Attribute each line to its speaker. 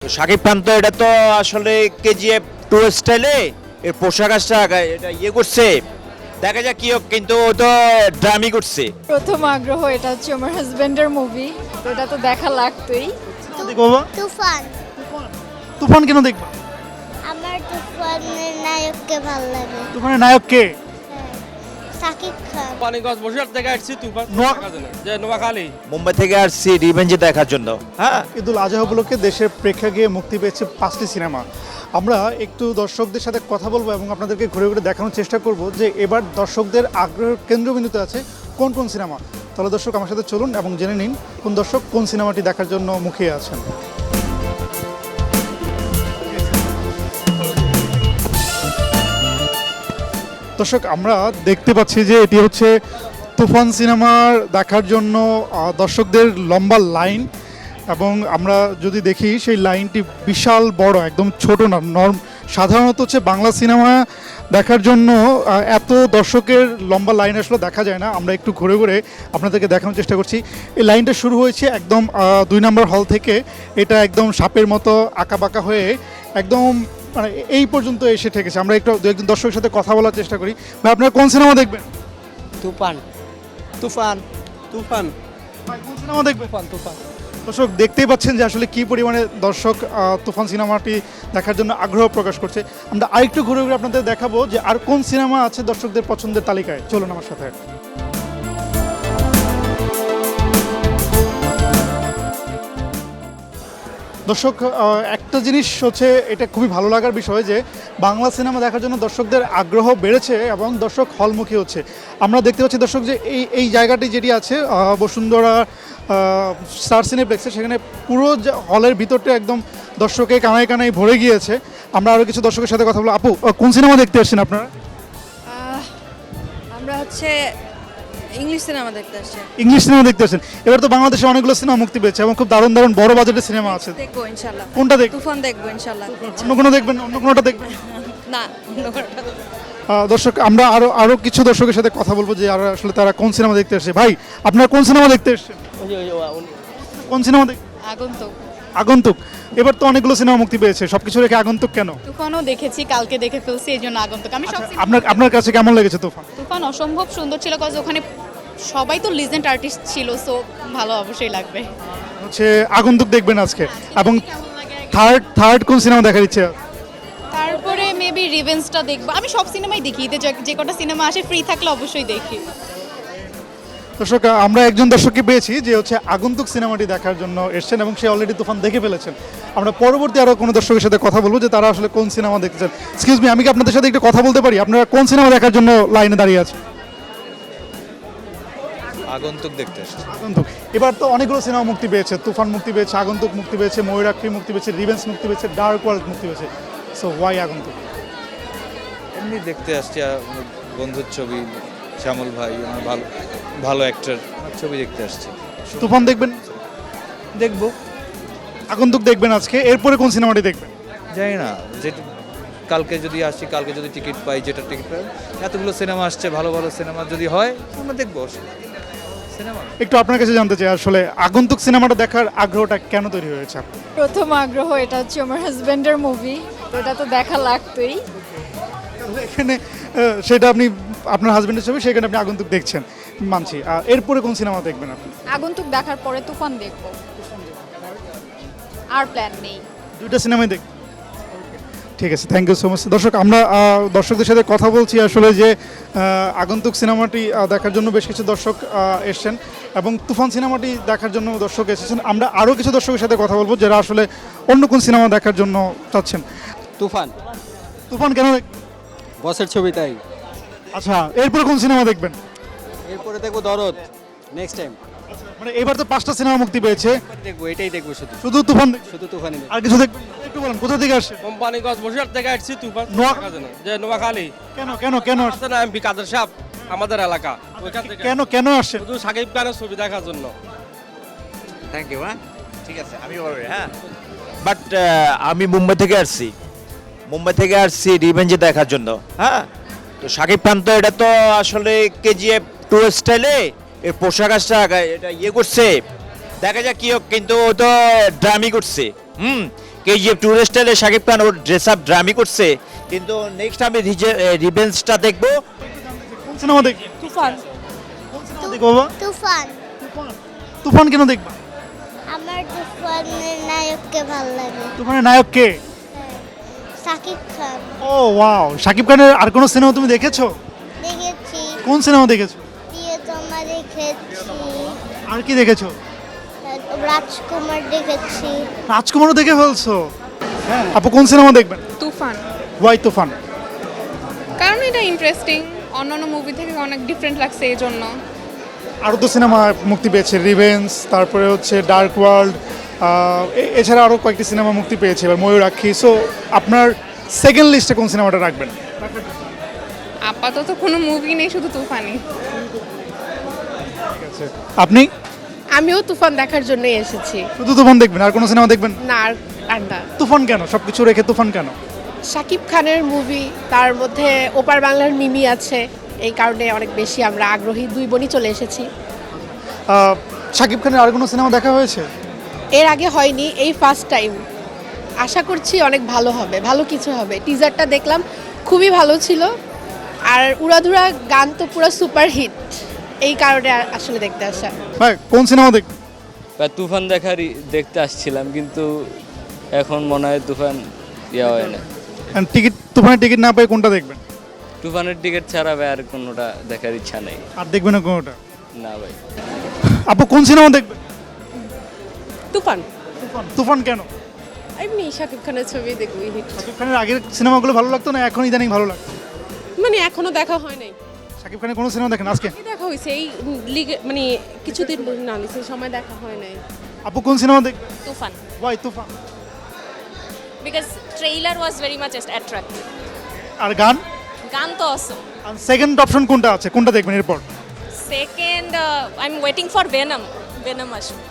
Speaker 1: শাকিব খান তো এটা তো আসলে কেজিএফ টু স্টাইলে এর পোশাক আশাক এটা করছে, দেখা যাক কি হোক, কিন্তু ও তো ড্রামি করছে।
Speaker 2: প্রথম আগ্রহ এটা হচ্ছে আমার হাজবেন্ডের মুভি, তো এটা তো দেখা লাগতোই।
Speaker 3: দেখবো বাবা?
Speaker 4: তুফান।
Speaker 3: তুফান কেন দেখবা?
Speaker 4: আমার তুফানের নায়ককে ভালো লাগে।
Speaker 3: তুফানের নায়ক কে?
Speaker 4: সাকিব খান।
Speaker 5: পানিগঞ্জ বসিরহাট থেকে আসছি তুফান
Speaker 3: নোয়া-
Speaker 5: দেখার জন্য। যে নোয়াখালী
Speaker 1: মুম্বাই থেকে আসছি রিভেঞ্জ দেখার জন্য। হ্যাঁ,
Speaker 3: ঈদুল আজহা উপলক্ষে দেশের প্রেক্ষাগৃহে মুক্তি পেয়েছে 5টি সিনেমা। আমরা একটু দর্শকদের সাথে কথা বলবো এবং আপনাদেরকে ঘুরে ঘুরে দেখানোর চেষ্টা করব যে এবার দর্শকদের আগ্রহের কেন্দ্রবিন্দুতে আছে কোন কোন সিনেমা। তাহলে দর্শক আমার সাথে চলুন এবং জেনে নিন কোন দর্শক কোন সিনেমাটি দেখার জন্য মুখিয়ে আছেন। দর্শক আমরা দেখতে পাচ্ছি যে এটি হচ্ছে তুফান সিনেমার দেখার জন্য দর্শকদের লম্বা লাইন, এবং আমরা যদি দেখি সেই লাইনটি বিশাল বড়, একদম ছোট না। সাধারণত হচ্ছে বাংলা সিনেমা দেখার জন্য এত দর্শকের লম্বা লাইন আসলে দেখা যায় না। আমরা একটু ঘুরে ঘুরে আপনাদেরকে দেখানোর চেষ্টা করছি। এই লাইনটা শুরু হয়েছে একদম 2 নম্বর হল থেকে। এটা একদম সাপের মতো আঁকাবাঁকা হয়ে একদম মানে এই পর্যন্ত এসে ঠেকেছে। আমরা একটু একজন দর্শকের সাথে কথা বলার চেষ্টা করি। ভাই, আপনারা কোন সিনেমা দেখবেন?
Speaker 6: তুফান তুফান তুফান
Speaker 3: ভাই, কোন সিনেমা দেখবেন?
Speaker 6: তুফান তুফান
Speaker 3: দর্শক দেখতেই পাচ্ছেন যে আসলে কি পরিমাণে দর্শক তুফান সিনেমাটি দেখার জন্য আগ্রহ প্রকাশ করছে। আমরা আরেকটু ঘুরে ঘুরে আপনাদের দেখাবো যে আর কোন সিনেমা আছে দর্শকদের পছন্দের তালিকায়। চলুন আমার সাথে। দর্শক একটা জিনিস হচ্ছে, এটা খুবই ভালো লাগার বিষয় যে বাংলা সিনেমা দেখার জন্য দর্শকদের আগ্রহ বেড়েছে এবং দর্শক হলমুখী হচ্ছে। আমরা দেখতে পাচ্ছি দর্শক যে এই জায়গাটি যেটি আছে বসুন্ধরা স্টার সিনেপ্লেক্সে, সেখানে পুরো হলের ভিতরটা একদম দর্শকে কানায় কানায় ভরে গিয়েছে। আমরা আরও কিছু দর্শকের সাথে কথা বলবো। আপু, কোন সিনেমা দেখতে এসেছেন আপনারা?
Speaker 2: আমরা হচ্ছে ইংলিশ সিনেমা দেখতে আসছি।
Speaker 3: ইংলিশ সিনেমা দেখতে এসেছেন। এবার তো বাংলাদেশে অনেকগুলো সিনেমা মুক্তি পেয়েছে এবং খুব দারুণ দারুণ বড় বাজেটের সিনেমা আছে।
Speaker 2: দেখবো ইনশাল্লাহ।
Speaker 3: কোনটা দেখবেন?
Speaker 2: তুফান দেখবো ইনশাল্লাহ।
Speaker 3: অন্য কোনো দেখবেন? অন্য কোনোটা দেখবেন?
Speaker 2: না, অন্য কোনোটা।
Speaker 3: দর্শক আমরা আরো কিছু দর্শকের সাথে কথা বলবো যে আর আসলে তারা কোন সিনেমা দেখতে এসেছে। ভাই, আপনারা কোন সিনেমা দেখতে এসেছেন? কোন সিনেমা
Speaker 2: আগন্তুক।
Speaker 3: আগন্তুক। এবার তো অনেকগুলো সিনেমা মুক্তি পেয়েছে, সবকিছু রেখে আগন্তুক কেন?
Speaker 2: তুফানও দেখেছি, কালকে দেখে ফেলছি, এই জন্য আগন্তুক। আমি সব সিনেমা-
Speaker 3: আপনার কাছে কেমন লেগেছে তুফান?
Speaker 2: তুফান অসম্ভব সুন্দর ছিল, কজ ওখানে সবাই তো লিজেন্ড আর্টিস্ট ছিল, সো ভালো অবশ্যই লাগবে।
Speaker 3: হচ্ছে আগন্তুক দেখবেন আজকে, এবং
Speaker 2: কেমন লাগে আগে?
Speaker 3: থার্ড কোন সিনেমা দেখার ইচ্ছে?
Speaker 2: তারপরে মেবি রিভেঞ্জটা দেখবো। আমি সব সিনেমাই দেখি, ঈদে যে কটা সিনেমা আসে ফ্রি থাকলে অবশ্যই দেখি।
Speaker 3: দর্শক আমরা একজন দর্শককে পেয়েছি যে হচ্ছে আগন্তুক সিনেমাটি দেখার জন্য এসেছেন এবং সে অলরেডি তুফান দেখে ফেলেছেন। আমরা পরবর্তী আরও কোনো দর্শকের সাথে কথা বলবো যে তারা আসলে কোন সিনেমা দেখতে চান। এক্সকিউজ মি, আমি কি আপনাদের সাথে একটু কথা বলতে পারি? আপনারা কোন সিনেমা দেখার জন্য লাইনে দাঁড়িয়ে আছেন?
Speaker 7: আগন্তুক দেখতে এসেছি।
Speaker 3: আগন্তুক। এবার তো অনেকগুলো সিনেমা মুক্তি পেয়েছে। তুফান মুক্তি পেয়েছে, আগন্তুক মুক্তি পেয়েছে, ময়ূরাক্ষী মুক্তি পেয়েছে, রিভেঞ্জ মুক্তি পেয়েছে, ডার্ক ওয়ার্ল্ড মুক্তি পেয়েছে। সো ওয়াই আগন্তুক?
Speaker 7: এমনি দেখতে আসছি আমার বন্ধুর ছবি, শ্যামল ভাই আমার ভালো ভালো অ্যাক্টর, ছবি দেখতে আসছি।
Speaker 3: তুফান দেখবেন?
Speaker 6: দেখবো।
Speaker 3: আগন্তুক দেখবেন আজকে। এরপরে কোন সিনেমাটি দেখবেন?
Speaker 7: জানি না, যেটা কালকে যদি আসি, কালকে যদি টিকিট পাই, যেটা টিকিট পাই, এতগুলো সিনেমা আসছে, ভালো ভালো সিনেমা যদি হয় আমরা দেখবো সিনেমা।
Speaker 3: একটু আপনার কাছে জানতে চাই আসলে আগন্তুক সিনেমাটা দেখার আগ্রহটা কেন তৈরি হয়েছে আপনার?
Speaker 2: প্রথম আগ্রহ এটা হচ্ছে আমার হাজবেন্ডের মুভি, তো এটা তো দেখা লাগতোই।
Speaker 3: এখানে সেটা আপনি আপনার হাজবেন্ডের ছবি, সেখানে আপনি আগন্তুক দেখছেন, মানছি। এরপরে কোন সিনেমা দেখবেন আপনি?
Speaker 2: আগন্তুক দেখার পরে তুফান দেখবো, আর প্ল্যান নেই।
Speaker 3: দুইটা সিনেমাই দেখ। ঠিক আছে, থ্যাংক ইউ সো মাচ। দর্শক আমরা দর্শকদের সাথে কথা বলছি আসলে যে আগন্তুক সিনেমাটি দেখার জন্য বেশ কিছু দর্শক এসছেন এবং তুফান সিনেমাটি দেখার জন্য দর্শক এসেছেন। আমরা আরও কিছু দর্শকের সাথে কথা বলবো যারা আসলে অন্য কোন সিনেমা দেখার জন্য চাচ্ছেন।
Speaker 6: তুফান
Speaker 3: তুফান কেন
Speaker 6: বসের ছবি তাই।
Speaker 3: আচ্ছা, এরপরে কোন সিনেমা দেখবেন?
Speaker 6: এরপরে দেখবো দরদ, নেক্সট টাইম
Speaker 3: মানে এবার তো 5টা সিনেমা মুক্তি পেয়েছে,
Speaker 6: দেখবো, এটাই দেখবো শুধু
Speaker 3: শুধু তুফান দেখবেন?
Speaker 6: শুধু তুফানই দেখবো।
Speaker 3: আর কিছু দেখবেন? একটু বলেন কোথা থেকে আসছে?
Speaker 5: কোম্পানিগঞ্জ বসিরহাট থেকে আসছি তুফান
Speaker 3: নোয়া-
Speaker 5: দেখার জন্য। যে নোয়াখালী
Speaker 3: কেন কেন কেন আসছে?
Speaker 5: আছে না এমপি কাদের সাহেব, আমাদের এলাকা, ওইখান থেকে
Speaker 3: কেন কেন আসছে?
Speaker 5: শুধু সাকিব খানের ছবি দেখার জন্য।
Speaker 1: Thank you. হ্যাঁ, ঠিক আছে, আমি বলবো। হ্যাঁ, বাট আমি মুম্বাই থেকে আসছি, মুম্বাই থেকে আসছি রিভেঞ্জ দেখার জন্য। হ্যাঁ, তো শাকিব খান তো এটা তো আসলে কেজিএফ টু স্টাইলে এর পোশাক আশাক এটা করছে, দেখা যাক কি হোক, কিন্তু ও তো ড্রামি করছে। কেজিএফ ট্যুর স্টাইলে শাকিব খান ওর ড্রেস আপ ড্রামি করছে, কিন্তু নেক্সট আমি রিভেঞ্জটা দেখবো।
Speaker 3: কোন সিনেমা দেখবে?
Speaker 2: তুফান।
Speaker 3: কোন সিনেমা দেখবো বাবা?
Speaker 4: তুফান।
Speaker 3: তুফান কেন দেখবা?
Speaker 4: আমার তুফানের নায়ককে ভালো লাগে।
Speaker 3: তুফানের নায়ক কে?
Speaker 4: সাকিব খান।
Speaker 3: ও ওয়াও, শাকিব খানের আর কোন সিনেমা তুমি দেখেছো?
Speaker 4: দেখেছি,
Speaker 3: কোন সিনেমা দেখেছো?
Speaker 4: প্রিয়তমা দেখেছি,
Speaker 3: আর কি দেখেছো?
Speaker 4: রাজকুমার দেখেছি।
Speaker 3: রাজকুমারও দেখে ফেলছো? আপু কোন সিনেমা দেখবেন?
Speaker 2: তুফান,
Speaker 3: ওয়াই তুফান?
Speaker 2: কারণ এটা ইন্টারেস্টিং, অন্যান্য মুভি থেকে অনেক ডিফারেন্ট লাগছে এই জন্য।
Speaker 3: আরও তো সিনেমা মুক্তি পেয়েছে, রিভেঞ্জ, তারপরে হচ্ছে ডার্ক ওয়ার্ল্ড, এছাড়া আরও কয়েকটি সিনেমা মুক্তি পেয়েছে, এবার ময়ূরাক্ষী। সো আপনার সেকেন্ড লিস্টে কোন সিনেমাটা রাখবেন?
Speaker 2: আপাতত কোনো মুভি নেই, শুধু তুফানই।
Speaker 3: ঠিক আছে, আপনি
Speaker 8: আমিও তুফান দেখার জন্যই এসেছি।
Speaker 3: শুধু তুফান দেখবেন, আর কোনো সিনেমা দেখবেন?
Speaker 8: না আর আড্ডা।
Speaker 3: তুফান কেন, সব কিছু রেখে তুফান কেন?
Speaker 8: শাকিব খানের মুভি, তার মধ্যে ওপার বাংলার মিমি আছে, এই কারণে অনেক বেশি আমরা আগ্রহী, দুই বোনই চলে এসেছি।
Speaker 3: শাকিব খানের আর কোনো সিনেমা দেখা হয়েছে?
Speaker 8: এর আগে হয়নি, এই ফার্স্ট টাইম। আশা করছি অনেক ভালো হবে, ভালো কিছু হবে। টিজারটা দেখলাম, খুবই ভালো ছিল। আর উড়াধুরা গান তো পুরো সুপার হিট, এই কারণে আসলে দেখতে আসা।
Speaker 3: ভাই কোন সিনেমা দেখবেন?
Speaker 9: তুফান দেখতে আসছিলাম, কিন্তু এখন মনে হয় তুফান হয় না।
Speaker 3: টিকিট, তুফানের টিকিট না পেয়ে কোনটা দেখবেন?
Speaker 9: তুফানের টিকিট ছাড়া ভাই আর কোনোটা দেখার ইচ্ছা নেই।
Speaker 3: আর দেখবেন না কোনোটা?
Speaker 9: না ভাই।
Speaker 3: আপু কোন সিনেমা দেখবেন?
Speaker 8: তুফান।
Speaker 3: তুফান কেন?
Speaker 8: এমনি শাকিব খানের ছবি দেখবো, হিট।
Speaker 3: শাকিব খানের আগের সিনেমাগুলো ভালো লাগতো না এখন ইদানিং ভালো লাগতো?
Speaker 8: মানে এখনো দেখা হয় নাই,
Speaker 3: শাকিব খানের কোনো সিনেমা দেখেন আজকে?
Speaker 8: দেখা হয়েছে এই লিগে, মানে কিছুদিন না সেই সময় দেখা হয় নাই।
Speaker 3: আপু কোন সিনেমা দেখবেন?
Speaker 10: Tufan,
Speaker 3: why Tufan?
Speaker 10: because trailer was very much attractive.
Speaker 3: আর গান?
Speaker 10: Gan to awesome.
Speaker 3: আর সেকেন্ড অপশন কোনটা আছে, কোনটা দেখবেন এরপর?
Speaker 10: Second, I'm waiting for Venom. Venom আসবে।